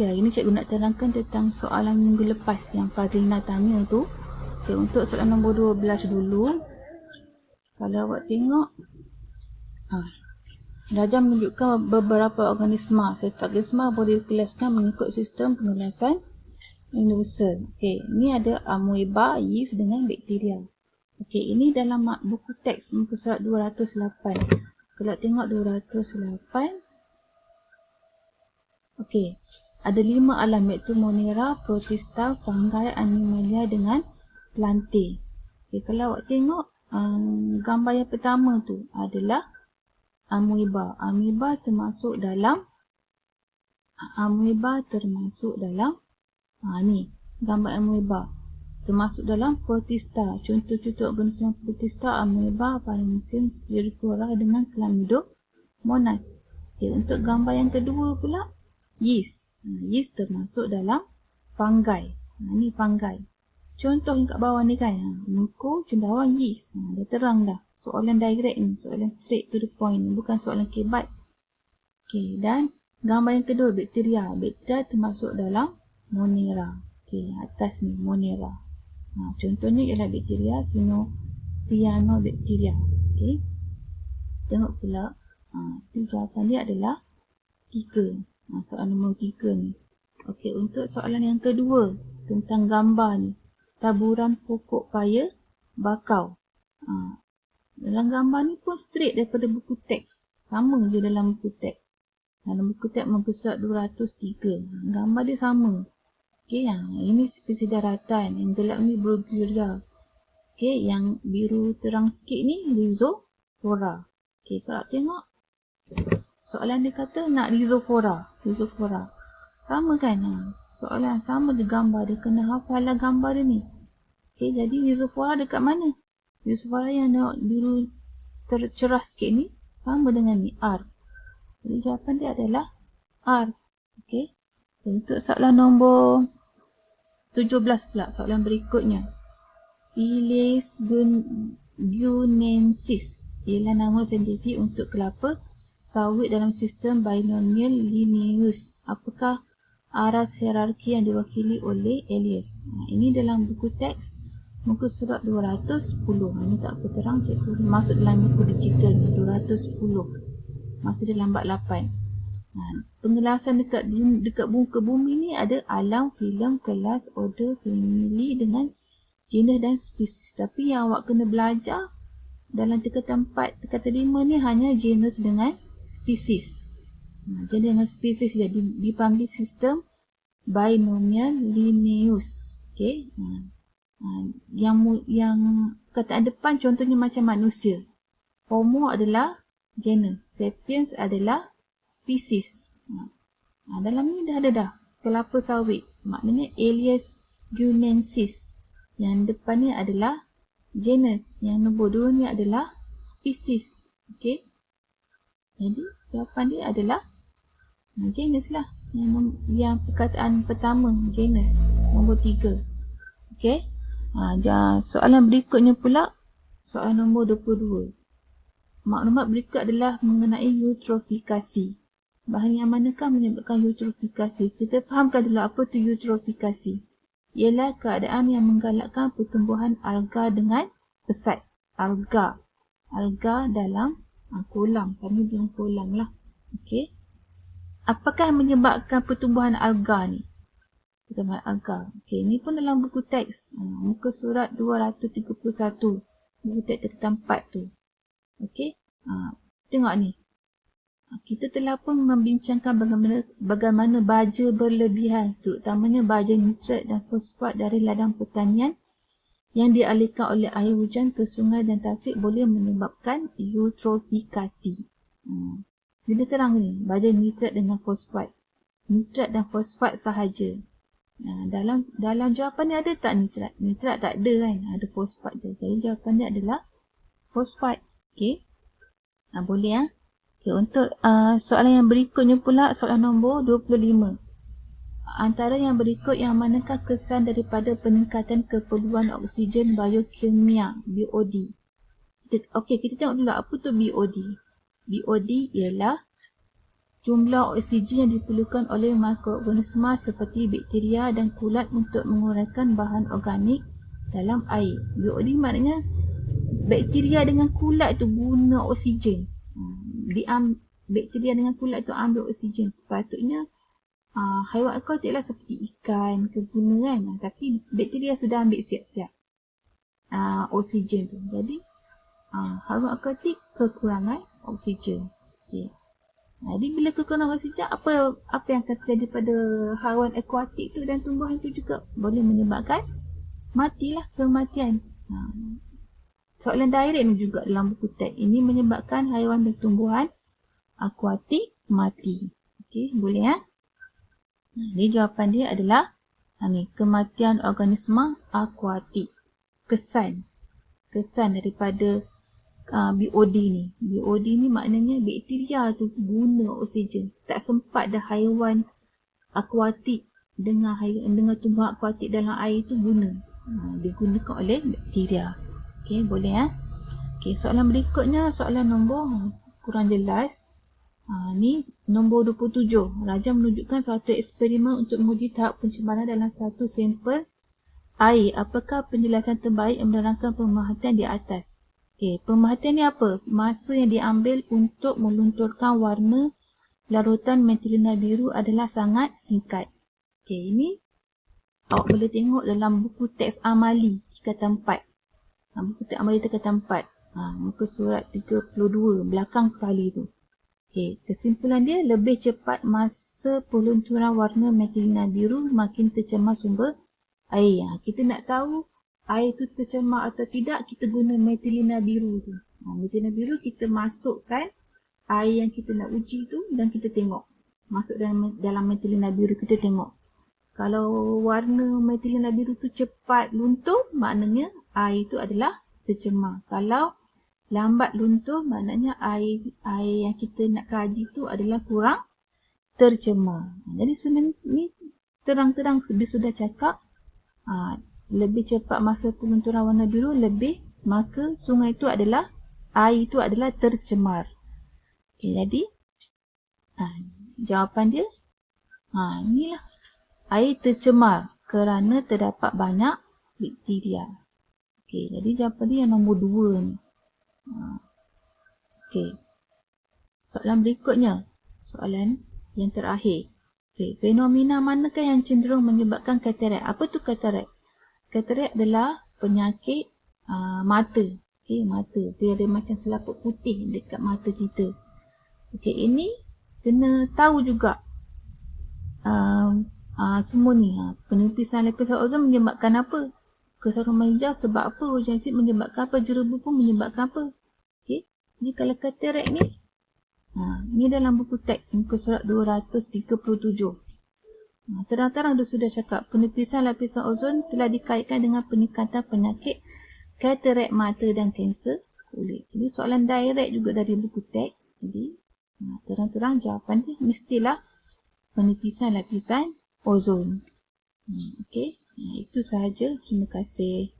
Okey, hari ni cikgu nak terangkan tentang soalan minggu lepas yang Fazlina tanya tu. Okey, untuk soalan nombor 12 dulu. Kalau awak tengok, Raja menunjukkan beberapa organisma. Setiap organisma boleh dikelaskan mengikut sistem pengelasan universal. Okey, ni ada amoeba, yeast dengan bakteria. Okey, ini dalam buku teks muka surat 208. Kalau tengok 208, okey, ada 5 alam iaitu Monera, Protista, Fungi, Animalia dengan Plantae. Okey, kalau awak tengok gambar yang pertama tu adalah amoeba. Amoeba termasuk dalam ni gambar amoeba. Termasuk dalam Protista. Contoh-contoh organisma Protista, amoeba, Paramecium, Spirifera dengan Chlamydomonas. Okey, untuk gambar yang kedua pula, yeast. Yeast termasuk dalam fungi. Ni fungi. Contoh yang kat bawah ni kan, muka cendawan yeast. Dah terang dah. Soalan direct ni, soalan straight to the point, bukan soalan kebat. Okey, dan gambar yang kedua, bakteria. Bakteria termasuk dalam Monera. Okey, atas ni Monera. Contohnya ialah bakteria Cyanobacteria. Okey. Tengok pula, jawapan dia adalah 3. Soalan nombor 3 ni. Okey, untuk soalan yang kedua tentang gambar ni, taburan pokok paya bakau. Dalam gambar ni pun straight daripada buku teks. Sama je dalam buku teks. Dalam buku teks muka surat 203. Gambar dia sama. Okey, ini spesies daratan. Yang gelap ni Brogyria. Okey, yang biru terang sikit ni Rhizopora. Okey, kalau tengok soalan dia kata nak Rhizopora. Sama kan? Soalan sama dia gambar dia. Kena hafalah gambar dia ni. Okey, jadi Rhizopora dekat mana? Rhizopora yang biru cerah sikit ni sama dengan ni R. Jadi jawapan dia adalah R. Okey. Untuk soalan nombor 17 pula, soalan berikutnya. Ileus guinensis ialah nama saintifik untuk kelapa sawit dalam sistem binomial Linnaeus. Apakah aras hierarki yang diwakili oleh Elias? Ini dalam buku teks muka surat 210. Ini tak apa terang, cikgu masuk dalam buku digital ni 210. Masa dia lambat 8. Pengelasan dekat muka bumi ni ada alam, filem, kelas, order, family dengan genus dan spesies. Tapi yang awak kena belajar dalam tingkatan 4, tingkatan 5 ni hanya genus dengan spesies. Genus dengan spesies jadi dipanggil sistem binomial Linnaeus. Okey. Yang kataan depan contohnya macam manusia. Homo adalah genus, sapiens adalah spesies. Dalam ni dah ada kelapa sawit, maknanya Ileus guinensis. Yang depan ni adalah genus, yang nombor 2 ni adalah spesies. Okey. Jadi jawapan dia adalah genus lah. Yang perkataan pertama genus, nombor 3. Okey. Soalan berikutnya pula, soalan nombor 22. Maklumat berikut adalah mengenai eutrofikasi. Bahan yang manakah menyebabkan eutrofikasi? Kita fahamkan dulu apa tu eutrofikasi. Ialah keadaan yang menggalakkan pertumbuhan alga dengan pesat. Alga dalam kolam. Sama dengan kolam lah. Okey. Apakah yang menyebabkan pertumbuhan alga ni? Okey, ni pun dalam buku teks. Muka surat 231. Buku teks tingkatan 4 tu. Okey. Tengok ni. Kita telah pun membincangkan bagaimana baja berlebihan, terutamanya baja nitrat dan fosfat dari ladang pertanian yang dialihkan oleh air hujan ke sungai dan tasik boleh menyebabkan eutrofikasi. Dia terang ni, baja nitrat dengan fosfat. Nitrat dan fosfat sahaja. Dalam jawapan ni ada tak nitrat? Nitrat tak ada kan? Ada fosfat je. Jadi jawapan dia adalah fosfat. Okey. Boleh Okey, untuk soalan yang berikutnya pula, soalan nombor 25. Antara yang berikut yang manakah kesan daripada peningkatan keperluan oksigen biokimia, BOD? Okey, kita tengok dulu apa tu BOD. BOD ialah jumlah oksigen yang diperlukan oleh mikroorganisma seperti bakteria dan kulat untuk mengurangkan bahan organik dalam air. BOD maknanya bakteria dengan kulat tu guna oksigen. Bakteria dengan kulat tu ambil oksigen. Sepatutnya haiwan akuatik lah seperti ikan ke guna kan. Tapi bakteria sudah ambil siap-siap oksigen tu. Jadi haiwan akuatik kekurangan oksigen. Okay. Jadi bila kekurangan oksigen, apa yang akan terjadi pada haiwan akuatik tu dan tumbuhan tu juga boleh menyebabkan matilah, kematian. Soalan direct ni juga dalam buku teks. Ini menyebabkan haiwan dan tumbuhan akuatik mati. Okey, boleh ya? Jadi jawapan dia adalah kematian organisma akuatik. Kesan daripada BOD ni. BOD ni maknanya bakteria tu guna oksigen. Tak sempat dah haiwan akuatik dengan tumbuhan akuatik dalam air tu guna. Digunakan oleh bakteria. Okey, boleh ya? Okey, soalan berikutnya, soalan nombor kurang jelas. Ni nombor 27. Raja menunjukkan satu eksperimen untuk menguji tahap pencemaran dalam satu sampel air. Apakah penjelasan terbaik yang menerangkan pemerhatian di atas? Okey, pemerhatian ni apa? Masa yang diambil untuk melunturkan warna larutan metilena biru adalah sangat singkat. Okey, ini awak boleh tengok dalam buku teks amali tingkatan 4. Buku teks amali tingkatan 4. Muka surat 32 belakang sekali tu. Okey, kesimpulan dia lebih cepat masa pelunturan warna metilena biru makin tercemar sumber air. Kita nak tahu air tu tercemar atau tidak, kita guna metilena biru tu. Metilena biru kita masukkan air yang kita nak uji tu dan kita tengok. Masuk dalam metilena biru kita tengok. Kalau warna metilena biru tu cepat luntur, maknanya air tu adalah tercemar. Kalau lambat luntur, maknanya air yang kita nak kaji tu adalah kurang tercemar. Jadi sebenarnya ni terang-terang dia sudah cakap lebih cepat masa pelunturan warna biru, maka sungai itu adalah, air itu adalah tercemar. Okay, jadi jawapan dia inilah, air tercemar kerana terdapat banyak bakteria. Okay, jadi jawapan dia yang nombor 2 ni. Okay. Soalan berikutnya, soalan yang terakhir. Okay, fenomena manakah yang cenderung menyebabkan katarak? Apa tu katarak? Katarak adalah penyakit mata. Okay, mata. Dia ada macam selaput putih dekat mata kita. Okay, ini kena tahu juga semua ni. Penipisan lapisan ozon menyebabkan apa? Kesaruman hijau sebab apa? Hujan asid menyebabkan apa? Jerebu pun menyebabkan apa? Okay. Jadi kalau katarak ni, ni dalam buku teks muka surat 237. Terang-terang dia sudah cakap penipisan lapisan ozon telah dikaitkan dengan peningkatan penyakit katarak mata dan kanser kulit. Jadi soalan direct juga dari buku teks. Jadi terang-terang jawapan dia mestilah penipisan lapisan ozon. Okey, itu sahaja. Terima kasih.